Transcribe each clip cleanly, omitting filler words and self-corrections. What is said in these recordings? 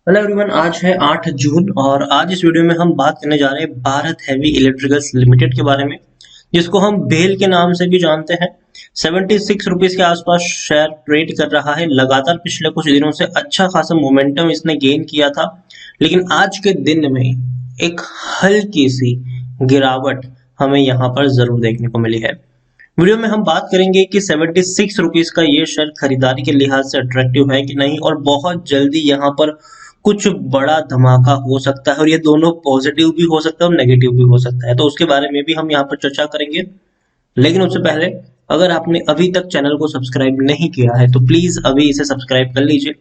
Hello everyone, आज है 8 जून और आज इस वीडियो में हम बात करने जा रहे हैं भारत हैवी इलेक्ट्रिकल्स लिमिटेड के बारे में, जिसको हम बेल के नाम से भी जानते हैं। 76 रुपीज के आसपास शेयर ट्रेड कर रहा है। लगातार पिछले कुछ दिनों से अच्छा खासा मोमेंटम इसने गेन किया था, लेकिन आज के दिन में एक हल्की सी गिरावट हमें यहाँ पर जरूर देखने को मिली है। वीडियो में हम बात करेंगे कि 76 रुपीज का ये शेयर खरीदारी के लिहाज से अट्रैक्टिव है कि नहीं, और बहुत जल्दी यहाँ पर कुछ बड़ा धमाका हो सकता है, और ये दोनों पॉजिटिव भी हो सकता है और नेगेटिव भी हो सकता है। तो उसके बारे में भी हम यहाँ पर चर्चा करेंगे। लेकिन उससे पहले, अगर आपने अभी तक चैनल को सब्सक्राइब नहीं किया है तो प्लीज अभी इसे सब्सक्राइब कर लीजिए,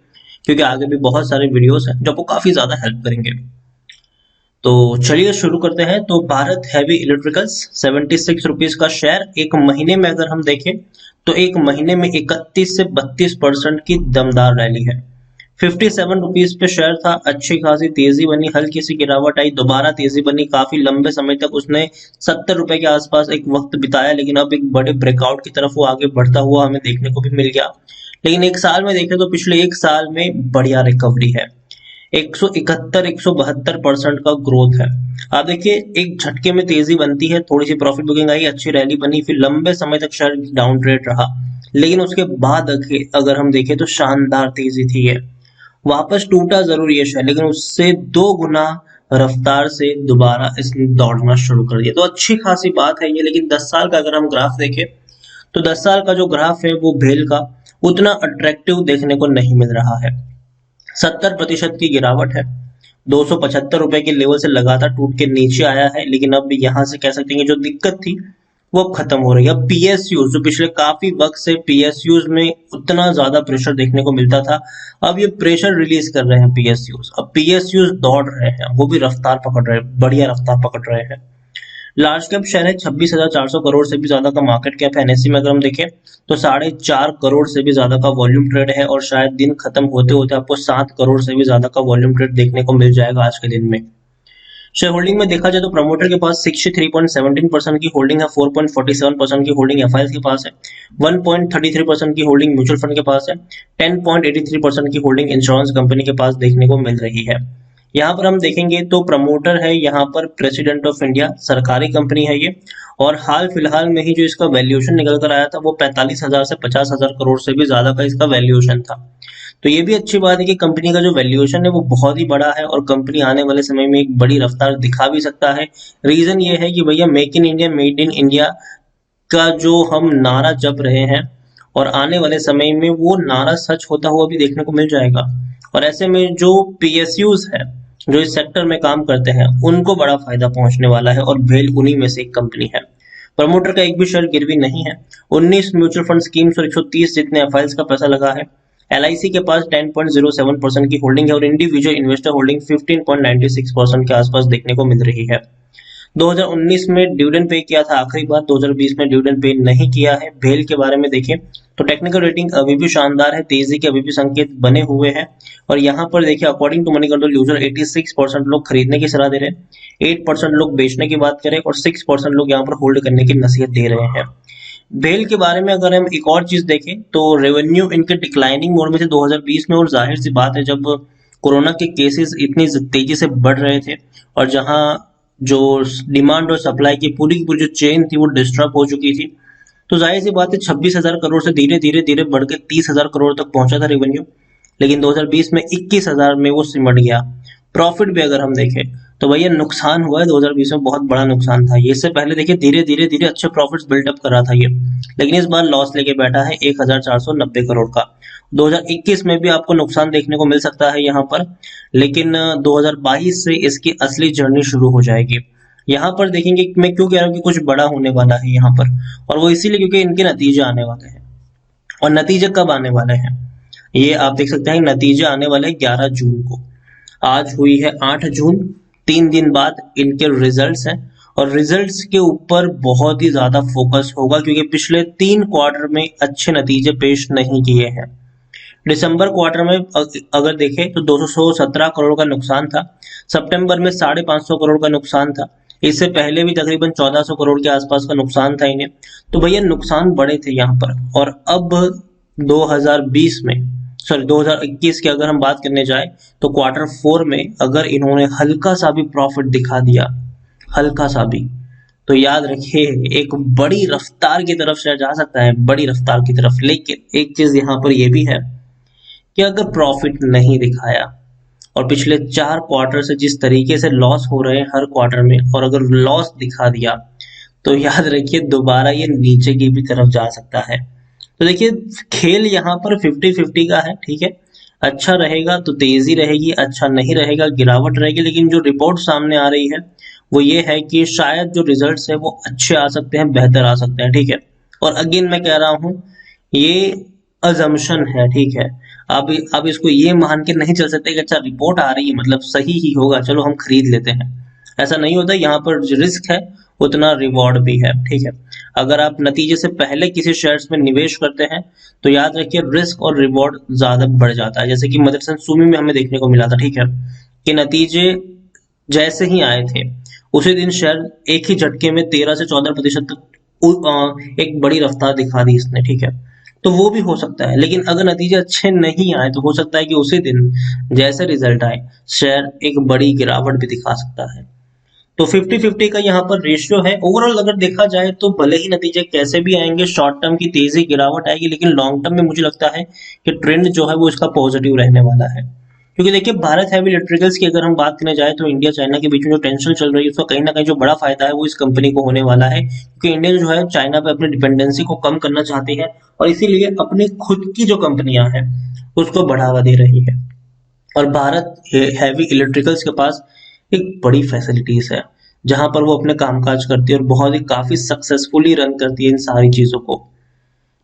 क्योंकि आगे भी बहुत सारे वीडियोस हैं जो आपको काफी ज्यादा हेल्प करेंगे। तो चलिए शुरू करते हैं। तो भारत हैवी इलेक्ट्रिकल्स 76 रुपीज का शेयर, एक महीने में अगर हम देखें तो एक महीने में 31 से 32% की दमदार रैली है। 57 रुपीज पे शेयर था, अच्छी खासी तेजी बनी, हल्की सी गिरावट आई, दोबारा तेजी बनी, काफी लंबे समय तक उसने 70 रुपए के आसपास एक वक्त बिताया, लेकिन अब एक बड़े ब्रेकआउट की तरफ वो आगे बढ़ता हुआ हमें देखने को भी मिल गया। लेकिन एक साल में देखें तो पिछले एक साल में बढ़िया रिकवरी है। 171 172% का ग्रोथ है। आप देखिए, एक झटके में तेजी बनती है, थोड़ी सी प्रॉफिट बुकिंग आई, अच्छी रैली बनी, फिर लंबे समय तक शेयर डाउन ट्रेड रहा, लेकिन उसके बाद अगर हम देखें तो शानदार तेजी थी ये। वापस टूटा जरूर ये शेयर, लेकिन उससे 2 गुना रफ्तार से दोबारा इसने दौड़ना शुरू कर दिया। तो अच्छी खासी बात है ये। लेकिन 10 साल का अगर हम ग्राफ देखें तो 10 साल का जो ग्राफ है वो भेल का उतना अट्रैक्टिव देखने को नहीं मिल रहा है। 70% की गिरावट है। 275 रुपए के लेवल से लगातार टूट के नीचे आया है, लेकिन अब यहां से कह सकते हैं कि जो दिक्कत थी वो अब खत्म हो रही है। अब पीएसयू जो पिछले काफी वक्त से पीएसयूज में उतना ज्यादा प्रेशर देखने को मिलता था, अब ये प्रेशर रिलीज कर रहे हैं पीएसयूज। अब पीएसयूज दौड़ रहे हैं, वो भी रफ्तार पकड़ रहे हैं, बढ़िया रफ्तार पकड़ रहे हैं। लार्ज कैप शेयर है, 26,400 करोड़ से भी ज्यादा का मार्केट कैप है। एनएससी में अगर हम देखें तो 4.5 करोड़ से भी ज्यादा का वॉल्यूम ट्रेड है, और शायद दिन खत्म होते होते आपको 7 करोड़ से भी ज्यादा का वॉल्यूम ट्रेड देखने को मिल जाएगा आज के दिन में। शेयर होल्डिंग में देखा जाए तो प्रमोटर के पास 63.17% की होल्डिंग है, 4.47% की होल्डिंग एफआईएस के पास है, 1.33% की होल्डिंग म्यूचुअल फंड के पास है, 10.83% की होल्डिंग इंश्योरेंस कंपनी के पास देखने को मिल रही है। यहाँ पर हम देखेंगे तो प्रमोटर है यहाँ पर प्रेसिडेंट ऑफ इंडिया, सरकारी कंपनी है ये, और हाल फिलहाल में ही जो इसका वैल्यूएशन निकल कर आया था वो 45,000 से 50,000 करोड़ से भी ज्यादा का इसका वैल्यूएशन था। तो ये भी अच्छी बात है कि कंपनी का जो वैल्यूएशन है वो बहुत ही बड़ा है, और कंपनी आने वाले समय में एक बड़ी रफ्तार दिखा भी सकता है। रीजन ये है कि भैया make in India, made in India का जो हम नारा जप रहे हैं, और आने वाले समय में वो नारा सच होता हुआ भी देखने को मिल जाएगा। और ऐसे में जो पीएसयूज है, जो इस सेक्टर में काम करते हैं, उनको बड़ा फायदा पहुंचने वाला है, और भेल उन्हीं में से एक कंपनी है। प्रमोटर का एक भी शेयर गिरवी नहीं है। 19 म्यूचुअल फंड स्कीम्स और 130 जितने एफआईएस का पैसा लगा है। एलआईसी के पास 10.07% की होल्डिंग है, और इंडिविजुअल इन्वेस्टर होल्डिंग 15.96% के आसपास देखने को मिल रही है। 2019 में डिविडेंड पे किया था आखिरी बार, 2020 में डिविडेंड पे नहीं किया है। भेल के बारे में देखें तो टेक्निकल रेटिंग अभी भी शानदार है, तेजी के अभी भी संकेत बने हुए हैं, और यहाँ पर देखिए according to Moneycontrol user 86% लोग खरीदने की सलाह दे रहे हैं, 8% लोग बेचने की बात करें, और 6% लोग यहाँ पर होल्ड करने की नसीहत दे रहे हैं। भेल के बारे में अगर हम एक और चीज देखें तो रेवेन्यू इनके डिक्लाइनिंग मोड में थे 2020 में, और जाहिर सी बात है जब कोरोना के केसेस इतनी तेजी से बढ़ रहे थे, और जहां जो डिमांड और सप्लाई की पूरी जो चेन थी वो डिस्टर्ब हो चुकी थी, तो जाहिर सी बात है 26,000 करोड़ से धीरे धीरे धीरे बढ़ के 30,000 करोड़ तक पहुंचा था रेवेन्यू, लेकिन 2020 में 21,000 में वो सिमट गया। प्रॉफिट भी अगर हम देखें तो भैया नुकसान हुआ है 2020 में, बहुत बड़ा नुकसान था ये। इससे पहले देखिए धीरे धीरे धीरे अच्छे प्रॉफिट्स बिल्डअप कर रहा था ये, लेकिन इस बार लॉस लेके बैठा है 1,490 करोड़ का। 2021 में भी आपको नुकसान देखने को मिल सकता है यहाँ पर, लेकिन 2022 से इसकी असली जर्नी शुरू हो जाएगी। यहाँ पर देखेंगे, मैं क्यों कह रहा हूँ कि कुछ बड़ा होने वाला है यहाँ पर, और वो इसीलिए क्योंकि इनके नतीजे आने वाले हैं। और नतीजे कब आने वाले हैं ये आप देख सकते हैं, नतीजे आने वाले हैं 11 जून को। आज हुई है 8 जून, 3 दिन बाद इनके रिजल्ट्स हैं, और रिजल्ट्स के ऊपर बहुत ही ज्यादा फोकस होगा, क्योंकि पिछले 3 क्वार्टर में अच्छे नतीजे पेश नहीं किए हैं। दिसंबर क्वार्टर में अगर देखें तो 217 करोड़ का नुकसान था, सितंबर में 550 करोड़ का नुकसान था, इससे पहले भी तकरीबन 1400 करोड़ के आसपास का नुकसान था इन्हें। तो भैया नुकसान बड़े थे यहाँ पर, और अब 2020 में सॉरी 2021 की अगर हम बात करने जाए तो क्वार्टर 4 में अगर इन्होंने हल्का सा भी प्रॉफिट दिखा दिया, हल्का सा भी, तो याद रखिए एक बड़ी रफ्तार की तरफ शेयर जा सकता है, बड़ी रफ्तार की तरफ। लेकिन एक चीज यहाँ पर यह भी है कि अगर प्रॉफिट नहीं दिखाया और पिछले 4 क्वार्टर से जिस तरीके से लॉस हो रहे हैं हर क्वार्टर में, और अगर लॉस दिखा दिया तो याद रखिए दोबारा ये नीचे की भी तरफ जा सकता है। तो देखिए खेल यहाँ पर 50-50 का है, ठीक है। अच्छा रहेगा तो तेजी रहेगी, अच्छा नहीं रहेगा गिरावट रहेगी। लेकिन जो रिपोर्ट सामने आ रही है वो ये है कि शायद जो रिजल्ट्स है वो अच्छे आ सकते हैं, बेहतर आ सकते हैं, ठीक है। और अगेन मैं कह रहा हूँ ये अजम्पशन है, ठीक है। अब इसको ये मान के नहीं चल सकते कि अच्छा रिपोर्ट आ रही है मतलब सही ही होगा, चलो हम खरीद लेते हैं। ऐसा नहीं होता, यहाँ पर जो रिस्क है उतना रिवॉर्ड भी है, ठीक है। अगर आप नतीजे से पहले किसी शेयर्स में निवेश करते हैं तो याद रखिए रिस्क और रिवॉर्ड ज्यादा बढ़ जाता है। जैसे कि मदरसन सुमी में हमें देखने को मिला था, ठीक है, कि नतीजे जैसे ही आए थे उसी दिन शेयर एक ही झटके में 13 से 14% तक एक बड़ी रफ्तार दिखा दी इसने, ठीक है। तो वो भी हो सकता है। लेकिन अगर नतीजे अच्छे नहीं आए तो हो सकता है कि उसी दिन जैसे रिजल्ट आए शेयर एक बड़ी गिरावट भी दिखा सकता है। तो 50-50 का यहाँ पर रेशियो है। ओवरऑल अगर देखा जाए तो भले ही नतीजे कैसे भी आएंगे, शॉर्ट टर्म की तेजी गिरावट आएगी, लेकिन लॉन्ग टर्म में मुझे लगता है कि ट्रेंड जो है वो इसका पॉजिटिव रहने वाला है। क्योंकि देखिए भारत हैवी इलेक्ट्रिकल्स की अगर हम बात करने जाए तो इंडिया चाइना के बीच में जो टेंशन चल रही है उसका कहीं ना कहीं जो बड़ा फायदा है वो इस कंपनी को होने वाला है। क्योंकि इंडिया जो है चाइना पे अपनी डिपेंडेंसी को कम करना चाहती है और इसीलिए अपनी खुद की जो कंपनियां हैं उसको बढ़ावा दे रही है। और भारत हैवी इलेक्ट्रिकल्स के पास एक बड़ी फैसिलिटीज है जहां पर वो अपने कामकाज करती है और बहुत ही काफी सक्सेसफुली रन करती है इन सारी चीजों को।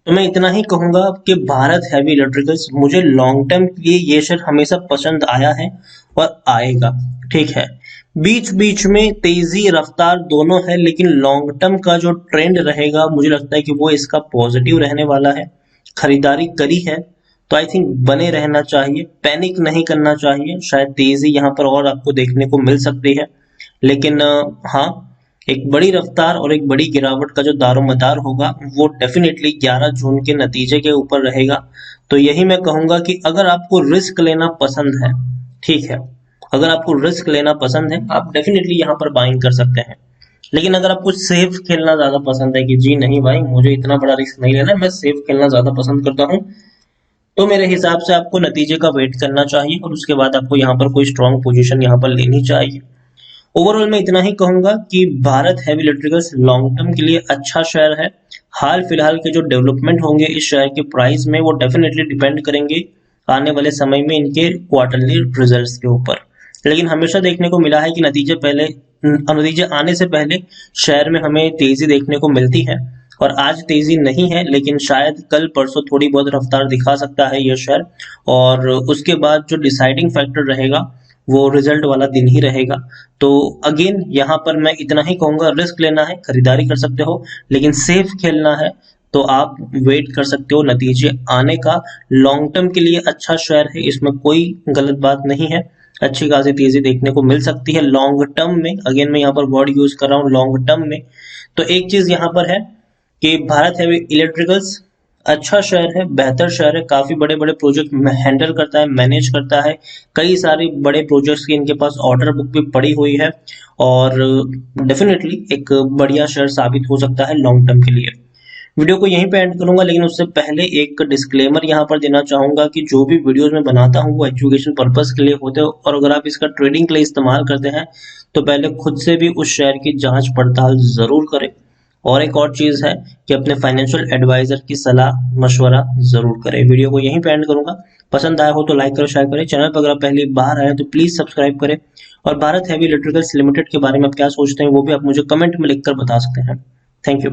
तो मैं इतना ही कहूंगा कि भारत हैवी इलेक्ट्रिकल्स मुझे लॉन्ग टर्म के लिए ये शेयर हमेशा पसंद आया है और आएगा, ठीक है। बीच बीच में तेजी रफ्तार दोनों है, लेकिन लॉन्ग टर्म का जो ट्रेंड रहेगा मुझे लगता है कि वो इसका पॉजिटिव रहने वाला है। खरीदारी करी है तो आई थिंक बने रहना चाहिए, पैनिक नहीं करना चाहिए। शायद तेजी यहाँ पर और आपको देखने को मिल सकती है, लेकिन हाँ एक बड़ी रफ्तार और एक बड़ी गिरावट का जो दारोमदार होगा वो डेफिनेटली 11 जून के नतीजे के ऊपर रहेगा। तो यही मैं कहूंगा कि अगर आपको रिस्क लेना पसंद है, ठीक है, अगर आपको रिस्क लेना पसंद है आप डेफिनेटली यहाँ पर बाइंग कर सकते हैं। लेकिन अगर आपको सेफ खेलना ज्यादा पसंद है कि जी नहीं भाई मुझे इतना बड़ा रिस्क नहीं लेना, मैं सेफ खेलना ज्यादा पसंद करता हूँ, तो मेरे हिसाब से आपको नतीजे का वेट करना चाहिए और उसके बाद आपको यहाँ पर कोई स्ट्रॉन्ग पोजीशन यहाँ पर लेनी चाहिए। ओवरऑल मैं इतना ही कहूंगा कि Bharat heavy electricals long term के लिए अच्छा शेयर है। हाल फिलहाल के जो डेवलपमेंट होंगे इस शेयर के प्राइस में वो डेफिनेटली डिपेंड करेंगे आने वाले समय में इनके क्वार्टरली रिजल्ट्स के ऊपर। लेकिन हमेशा देखने को मिला है कि नतीजे आने से पहले शेयर में हमें तेजी देखने को मिलती है और आज तेजी नहीं है, लेकिन शायद कल परसों थोड़ी बहुत रफ्तार दिखा सकता है यह शेयर। और उसके बाद जो डिसाइडिंग फैक्टर रहेगा वो रिजल्ट वाला दिन ही रहेगा। तो अगेन यहाँ पर मैं इतना ही कहूंगा, रिस्क लेना है खरीदारी कर सकते हो, लेकिन सेफ खेलना है तो आप वेट कर सकते हो नतीजे आने का। लॉन्ग टर्म के लिए अच्छा शेयर है, इसमें कोई गलत बात नहीं है, अच्छी खासी तेजी देखने को मिल सकती है लॉन्ग टर्म में। अगेन मैं यहाँ पर वर्ड यूज कर रहा हूँ लॉन्ग टर्म में। तो एक चीज यहाँ पर है कि भारत हैवी इलेक्ट्रिकल्स अच्छा शेयर है, बेहतर शेयर है, काफी बड़े बड़े प्रोजेक्ट हैंडल करता है, मैनेज करता है। कई सारे बड़े प्रोजेक्ट्स की इनके पास ऑर्डर बुक भी पड़ी हुई है और डेफिनेटली एक बढ़िया शेयर साबित हो सकता है लॉन्ग टर्म के लिए। वीडियो को यहीं पे एंड करूंगा, लेकिन उससे पहले एक डिस्क्लेमर यहाँ पर देना चाहूंगा कि जो भी वीडियोस मैं बनाता हूँ वो एजुकेशन पर्पस के लिए होते हैं और अगर आप इसका ट्रेडिंग के लिए इस्तेमाल करते हैं तो पहले खुद से भी उस शेयर की जांच पड़ताल जरूर करें। और एक और चीज है कि अपने फाइनेंशियल एडवाइजर की सलाह मशवरा जरूर करें। वीडियो को यहीं पे एंड करूंगा, पसंद आया हो तो लाइक करें, शेयर करें। चैनल पर अगर आप पहली बार आए तो प्लीज सब्सक्राइब करें और भारत हैवी इलेक्ट्रिकल्स लिमिटेड के बारे में आप क्या सोचते हैं वो भी आप मुझे कमेंट में लिखकर बता सकते हैं। Thank you.